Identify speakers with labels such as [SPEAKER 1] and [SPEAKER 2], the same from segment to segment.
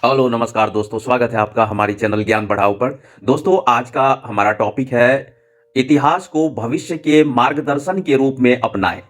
[SPEAKER 1] Hello नमस्कार दोस्तों, स्वागत है आपका हमारी चैनल ज्ञान बढ़ाओ पर। दोस्तों, आज का हमारा टॉपिक है इतिहास को भविष्य के मार्गदर्शन के रूप में अपनाएं।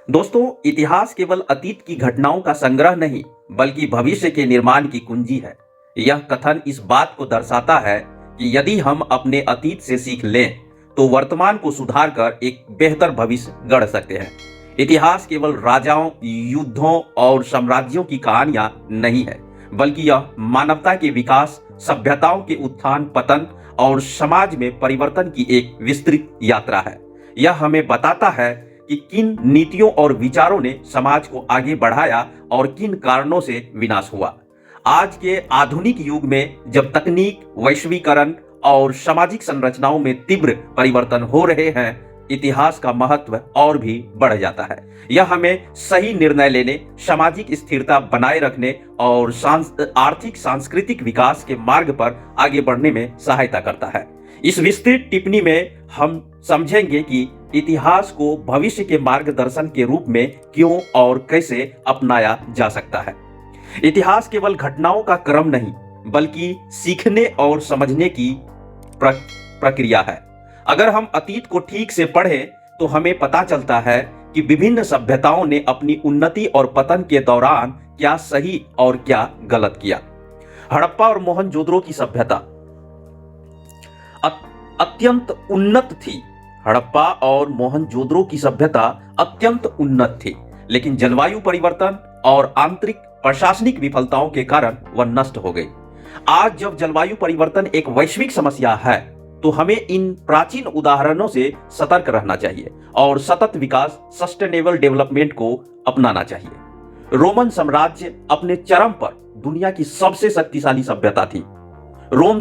[SPEAKER 1] दोस्तों, इतिहास केवल अतीत की घटनाओं का संग्रह नहीं बल्कि भविष्य के निर्माण की कुंजी है। यह कथन इस बात को दर्शाता है कि यदि हम अपने अतीत से सीख लें तो वर्तमान को सुधार कर एक बेहतर भविष्य गढ़ सकते हैं। इतिहास केवल राजाओं, युद्धों और साम्राज्यों की कहानियां नहीं है, बल्कि यह मानवता के विकास, सभ्यताओं के उत्थान पतन और समाज में परिवर्तन की एक विस्तृत यात्रा है। यह हमें बताता है कि किन नीतियों और विचारों ने समाज को आगे बढ़ाया और किन कारणों से विनाश हुआ। आज के आधुनिक युग में जब तकनीक, वैश्वीकरण और सामाजिक संरचनाओं में तीव्र परिवर्तन हो रहे हैं, इतिहास का महत्व और भी बढ़ जाता है। यह हमें सही निर्णय लेने, सामाजिक स्थिरता बनाए रखने और आर्थिक सांस्कृतिक विकास के मार्ग पर आगे बढ़ने में सहायता करता है। इस विस्तृत टिप्पणी में हम समझेंगे कि इतिहास को भविष्य के मार्गदर्शन के रूप में क्यों और कैसे अपनाया जा सकता है। इतिहास केवल घटनाओं का क्रम नहीं बल्कि सीखने और समझने की प्रक्रिया है। अगर हम अतीत को ठीक से पढ़ें तो हमें पता चलता है कि विभिन्न सभ्यताओं ने अपनी उन्नति और पतन के दौरान क्या सही और क्या गलत किया। हड़प्पा और मोहनजोदड़ो की सभ्यता अत्यंत उन्नत थी। हड़प्पा और मोहनजोदड़ो की सभ्यता अत्यंत उन्नत थी, लेकिन जलवायु परिवर्तन और आंतरिक प्रशासनिक विफलताओं के कारण वह नष्ट हो गई। आज जब जलवायु परिवर्तन एक वैश्विक समस्या है तो हमें इन प्राचीन उदाहरणों से सतर्क रहना चाहिए और सतत विकास, सस्टेनेबल डेवलपमेंट को अपनाना चाहिए। रोमन साम्राज्य अपने चरम पर दुनिया की सबसे शक्तिशाली सभ्यता थी। रोम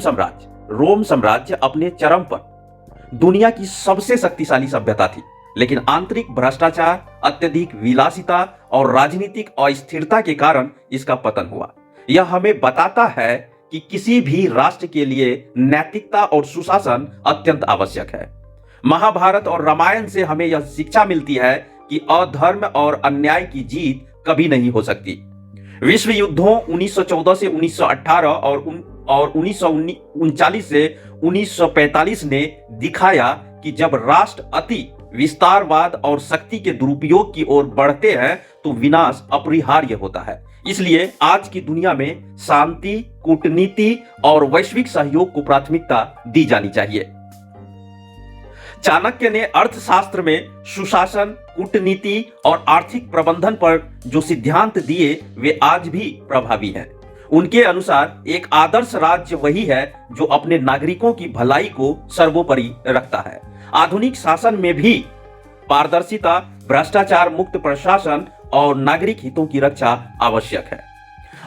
[SPEAKER 1] साम्राज्य अपने चरम पर दुनिया की सबसे शक्तिशाली सभ्यता थी, लेकिन आंतरिक भ्रष्टाचार, अत्यधिक विलासिता और राजनीतिक अस्थिरता के कारण इसका पतन हुआ। यह हमें बताता है कि किसी भी राष्ट्र के लिए नैतिकता और सुशासन अत्यंत आवश्यक है। महाभारत और रामायण से हमें यह शिक्षा मिलती है कि अधर्म और अन्याय की जीत कभी नहीं हो सकती। विश्व युद्धों 1914 से 1918 और 1939 से 1945 ने दिखाया कि जब राष्ट्र अति विस्तारवाद और शक्ति के दुरुपयोग की ओर बढ़ते हैं तो विनाश अपरिहार्य होता है। इसलिए आज की दुनिया में शांति, कूटनीति और वैश्विक सहयोग को प्राथमिकता दी जानी चाहिए। चाणक्य ने अर्थशास्त्र में सुशासन, कूटनीति और आर्थिक प्रबंधन पर जो सिद्धांत दिए वे आज भी प्रभावी हैं। उनके अनुसार एक आदर्श राज्य वही है जो अपने नागरिकों की भलाई को सर्वोपरि रखता है। आधुनिक शासन में भी पारदर्शिता, भ्रष्टाचार मुक्त प्रशासन और नागरिक हितों की रक्षा आवश्यक है।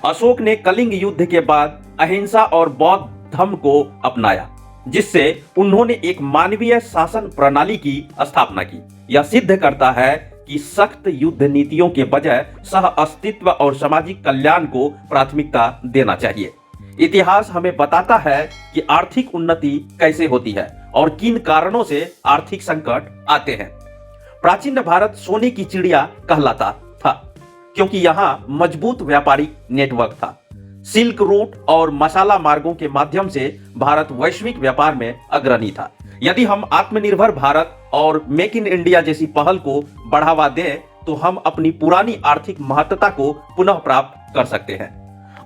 [SPEAKER 1] अशोक ने कलिंग युद्ध के बाद अहिंसा और बौद्ध धर्म को अपनाया, जिससे उन्होंने एक मानवीय शासन प्रणाली की स्थापना की। यह सिद्ध करता है कि सख्त युद्ध नीतियों के बजाय सह अस्तित्व और सामाजिक कल्याण को प्राथमिकता देना चाहिए। इतिहास हमें बताता है कि आर्थिक उन्नति कैसे होती है और किन कारणों से आर्थिक संकट आते हैं। प्राचीन भारत सोने की चिड़िया कहलाता था क्योंकि यहाँ मजबूत व्यापारिक नेटवर्क था। सिल्क रूट और मसाला मार्गों के माध्यम से भारत वैश्विक व्यापार में अग्रणी था। यदि हम आत्मनिर्भर भारत और मेक इन इंडिया जैसी पहल को बढ़ावा दें तो हम अपनी पुरानी आर्थिक महत्ता को पुनः प्राप्त कर सकते हैं।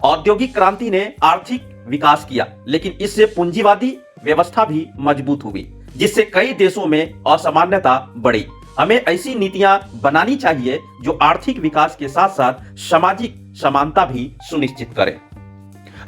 [SPEAKER 1] औद्योगिक क्रांति ने आर्थिक विकास किया, लेकिन इससे पूंजीवादी व्यवस्था भी मजबूत हुई, जिससे कई देशों में असमानता बढ़ी। हमें ऐसी नीतियां बनानी चाहिए जो आर्थिक विकास के साथ साथ सामाजिक समानता भी सुनिश्चित करें।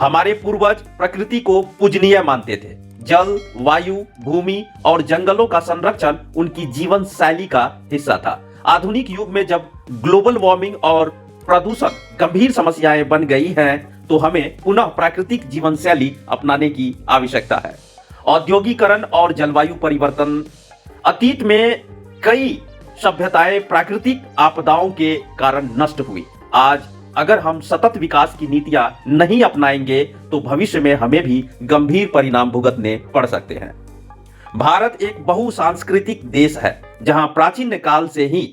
[SPEAKER 1] हमारे पूर्वज प्रकृति को पूजनीय मानते थे। जल, वायु, भूमि और जंगलों का संरक्षण उनकी जीवन शैली का हिस्सा था। आधुनिक युग में जब ग्लोबल वार्मिंग और प्रदूषण गंभीर समस्याएं बन गई हैं, तो हमें पुनः प्राकृतिक जीवन शैली अपनाने की आवश्यकता है। औद्योगिकरण और जलवायु परिवर्तन। अतीत में कई सभ्यताएं प्राकृतिक आपदाओं के कारण नष्ट हुई। आज अगर हम सतत विकास की नीतियां नहीं अपनाएंगे तो भविष्य में हमें भी गंभीर परिणाम भुगतने पड़ सकते हैं। भारत एक बहुसांस्कृतिक देश है, जहां प्राचीन काल से ही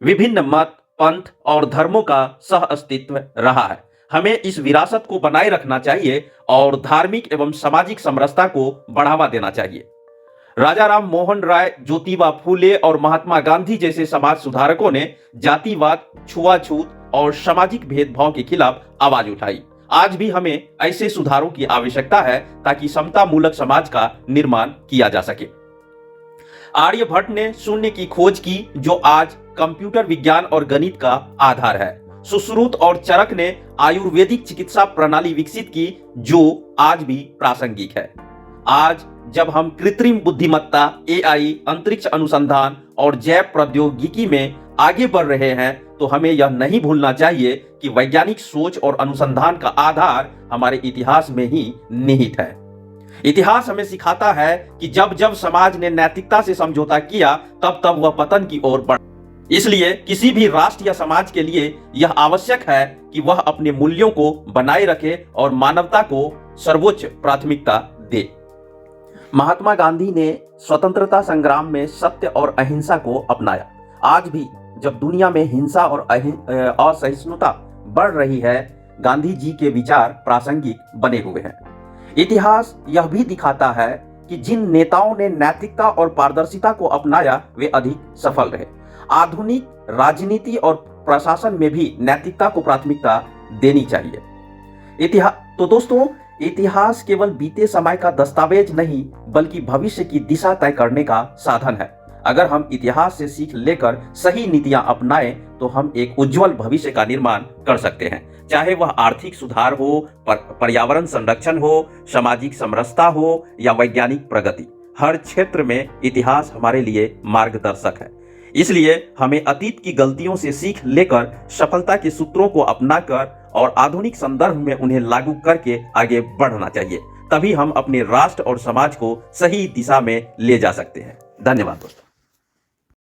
[SPEAKER 1] विभिन्न मत, पंथ और धर्मों का सह अस्तित्व रहा है। हमें इस विरासत को बनाए रखना चाहिए और धार्मिक एवं सामाजिक समरसता को बढ़ावा देना चाहिए। राजा राम मोहन राय, ज्योतिबा फूले और महात्मा गांधी जैसे समाज सुधारकों ने जातिवाद, छुआछूत और सामाजिक भेदभाव के खिलाफ आवाज उठाई। आज भी हमें ऐसे सुधारों की आवश्यकता है ताकि समता मूलक समाज का निर्माण किया जा सके। आर्यभट्ट ने शून्य की खोज की, जो आज कंप्यूटर विज्ञान और गणित का आधार है। सुश्रुत और चरक ने आयुर्वेदिक चिकित्सा प्रणाली विकसित की, जो आज भी प्रासंगिक है। आज जब हम कृत्रिम बुद्धिमत्ता, एआई, अंतरिक्ष अनुसंधान और जैव प्रौद्योगिकी में आगे बढ़ रहे हैं, तो हमें यह नहीं भूलना चाहिए कि वैज्ञानिक सोच और अनुसंधान का आधार हमारे इतिहास में ही निहित है। इतिहास हमें सिखाता है कि जब जब समाज ने नैतिकता से समझौता किया, तब तब वह पतन की ओर बढ़ा। इसलिए किसी भी राष्ट्र या समाज के लिए यह आवश्यक है कि वह अपने मूल्यों को बनाए रखे और मानवता को सर्वोच्च प्राथमिकता दे। महात्मा गांधी ने स्वतंत्रता संग्राम में सत्य और अहिंसा को अपनाया। आज भी जब दुनिया में हिंसा और असहिष्णुता बढ़ रही है, गांधी जी के विचार प्रासंगिक बने हुए हैं। इतिहास यह भी दिखाता है कि जिन नेताओं ने नैतिकता और पारदर्शिता को अपनाया, वे अधिक सफल रहे। आधुनिक राजनीति और प्रशासन में भी नैतिकता को प्राथमिकता देनी चाहिए। तो दोस्तों, इतिहास केवल बीते समय का दस्तावेज नहीं, बल्कि भविष्य की दिशा तय करने का साधन है। अगर हम इतिहास से सीख लेकर सही नीतियां अपनाएं, तो हम एक उज्जवल भविष्य का निर्माण कर सकते हैं। चाहे वह आर्थिक सुधार हो, पर्यावरण संरक्षण हो, सामाजिक समरसता हो या वैज्ञानिक प्रगति, हर क्षेत्र में इतिहास हमारे लिए मार्गदर्शक है। इसलिए हमें अतीत की गलतियों से सीख लेकर सफलता के सूत्रों को अपनाकर और आधुनिक संदर्भ में उन्हें लागू करके आगे बढ़ना चाहिए। तभी हम अपने राष्ट्र और समाज को सही दिशा में ले जा सकते हैं। धन्यवाद दोस्तों।